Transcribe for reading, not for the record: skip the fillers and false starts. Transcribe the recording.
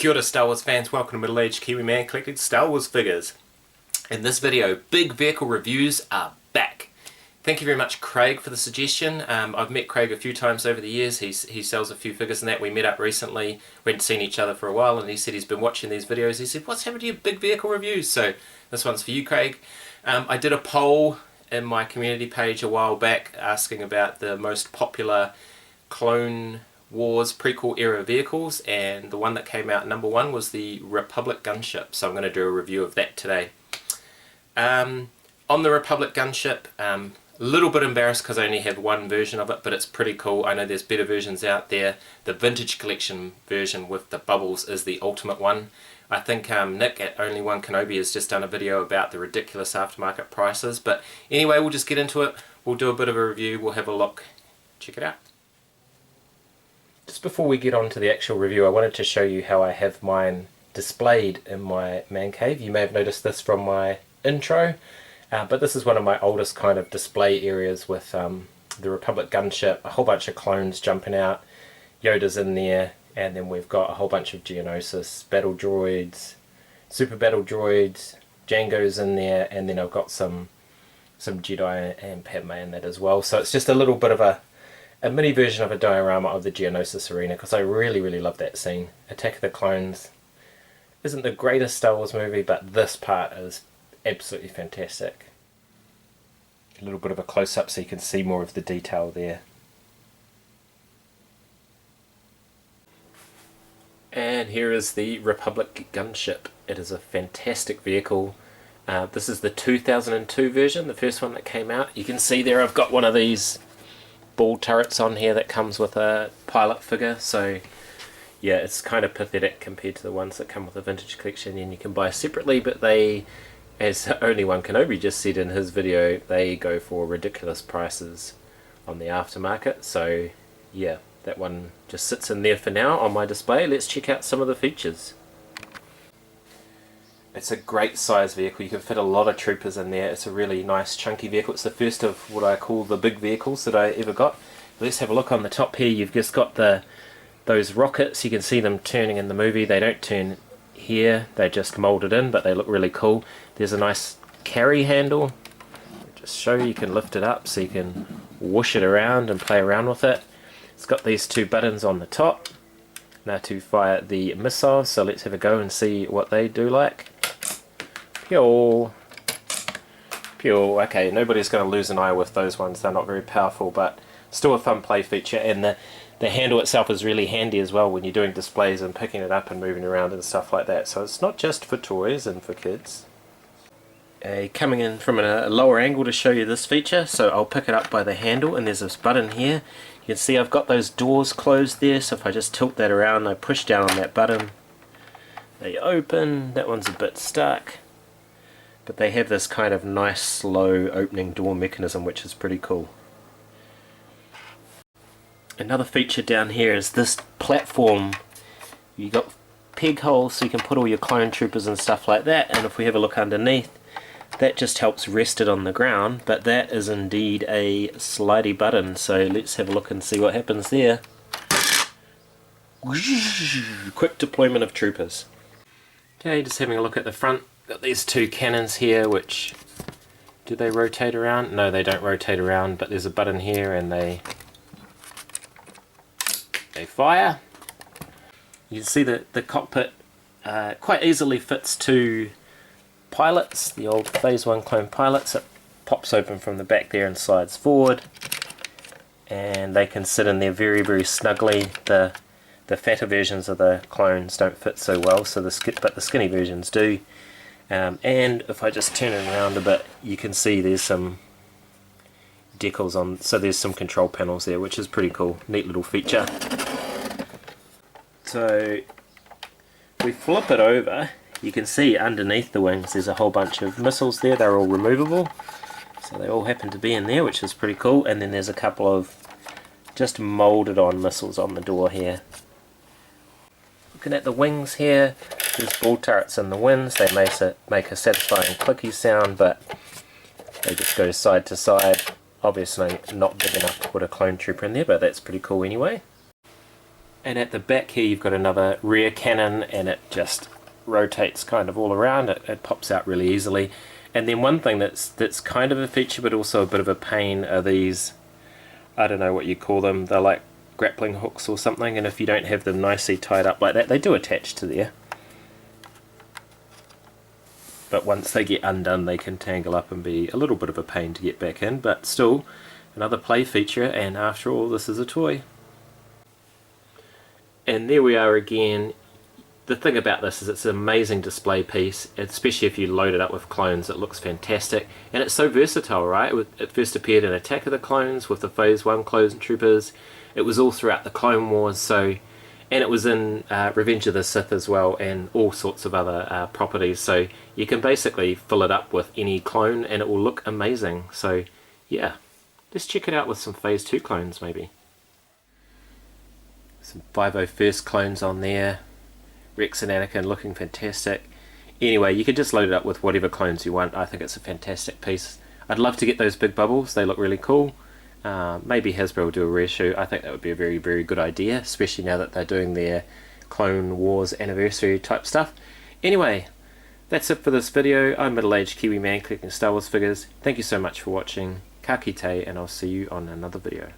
Kia ora Star Wars fans, welcome to Middle Aged Kiwi Man collecting Star Wars figures. In this video, big vehicle reviews are back. Thank you very much Craig for the suggestion. I've met Craig a few times over the years. He sells a few figures and that. We met up recently, we hadn't seen each other for a while, and he said he's been watching these videos. He said, what's happened to your big vehicle reviews? So this one's for you, Craig. I did a poll in my community page a while back asking about the most popular Clone Wars prequel era vehicles, and the one that came out #1 was the Republic Gunship, so I'm going to do a review of that today. On the Republic Gunship, a little bit embarrassed because I only have one version of it, but it's pretty cool. I know there's better versions out there. The Vintage Collection version with the bubbles is the ultimate one. I think Nick at Only One Kenobi has just done a video about the ridiculous aftermarket prices, but anyway, we'll just get into it. We'll do a bit of a review, we'll have a look. Check it out. Just before we get on to the actual review, I wanted to show you how I have mine displayed in my man cave. You may have noticed this from my intro, but this is one of my oldest kind of display areas with the Republic Gunship, a whole bunch of clones jumping out, Yoda's in there, and then we've got a whole bunch of Geonosis, battle droids, super battle droids, Jango's in there, and then I've got some Jedi and Padme in that as well. So it's just a little bit of a mini version of a diorama of the Geonosis arena, because I really love that scene. Attack of the Clones isn't the greatest Star Wars movie, but this part is absolutely fantastic. A little bit of a close-up so you can see more of the detail there. And here is the Republic Gunship. It is a fantastic vehicle. This is the 2002 version, the first one that came out. You can see there I've got one of these ball turrets on here that comes with a pilot figure, so yeah, it's kind of pathetic compared to the ones that come with the Vintage Collection and you can buy separately, but they, as Only One Kenobi just said in his video, they go for ridiculous prices on the aftermarket. So yeah, that one just sits in there for now on my display. Let's check out some of the features. It's a great size vehicle, you can fit a lot of troopers in there. It's a really nice chunky vehicle. It's the first of what I call the big vehicles that I ever got. Let's have a look on the top here. You've just got those rockets, you can see them turning in the movie. They don't turn here, they're just moulded in, but they look really cool. There's a nice carry handle. Just show you can lift it up so you can whoosh it around and play around with it. It's got these two buttons on the top now to fire the missiles, so let's have a go and see what they do like. Pew! Pew! Okay, nobody's going to lose an eye with those ones, they're not very powerful, but still a fun play feature, and the handle itself is really handy as well when you're doing displays and picking it up and moving around and stuff like that, so it's not just for toys and for kids. Coming in from a lower angle to show you this feature, so I'll pick it up by the handle, and there's this button here. You can see I've got those doors closed there, so if I just tilt that around, I push down on that button, they open. That one's a bit stuck, but they have this kind of nice slow opening door mechanism, which is pretty cool. Another feature down here is this platform. You got peg holes so you can put all your clone troopers and stuff like that, and if we have a look underneath, that just helps rest it on the ground, but that is indeed a slidey button, so let's have a look and see what happens there. Quick deployment of troopers. Okay, just having a look at the front. Got these two cannons here, which, do they rotate around? No, they don't rotate around, but there's a button here and they fire. You can see that the cockpit quite easily fits two pilots, the old Phase 1 clone pilots. It pops open from the back there and slides forward, and they can sit in there very snugly. The fatter versions of the clones don't fit so well, so but the skinny versions do. And if I just turn it around a bit, you can see there's some decals on, so there's some control panels there, which is pretty cool, neat little feature. So if we flip it over, you can see underneath the wings there's a whole bunch of missiles there. They're all removable, so they all happen to be in there, which is pretty cool. And then there's a couple of just moulded on missiles on the door here. Looking at the wings here, there's ball turrets in the wings. They make a satisfying clicky sound, but they just go side to side. Obviously not big enough to put a clone trooper in there, but that's pretty cool anyway. And at the back here you've got another rear cannon, and it just rotates kind of all around. It pops out really easily. And then one thing that's kind of a feature but also a bit of a pain are these, I don't know what you call them, they're like grappling hooks or something, and if you don't have them nicely tied up like that, they do attach to there. But once they get undone they can tangle up and be a little bit of a pain to get back in, but still another play feature, and after all this is a toy. And there we are again. The thing about this is it's an amazing display piece, especially if you load it up with clones. It looks fantastic, and it's so versatile, right? It first appeared in Attack of the Clones with the Phase 1 Clone Troopers. It was all throughout the Clone Wars, and it was in Revenge of the Sith as well, and all sorts of other properties. So you can basically fill it up with any clone and it will look amazing. So yeah, let's check it out with some Phase 2 clones maybe. Some 501st clones on there. Rex and Anakin looking fantastic. Anyway, you can just load it up with whatever clones you want. I think it's a fantastic piece. I'd love to get those big bubbles, they look really cool. Maybe Hasbro will do a reissue. I think that would be a very, very good idea, especially now that they're doing their Clone Wars anniversary type stuff. Anyway, that's it for this video. I'm middle-aged Kiwi man collecting Star Wars figures. Thank you so much for watching. Ka kite, and I'll see you on another video.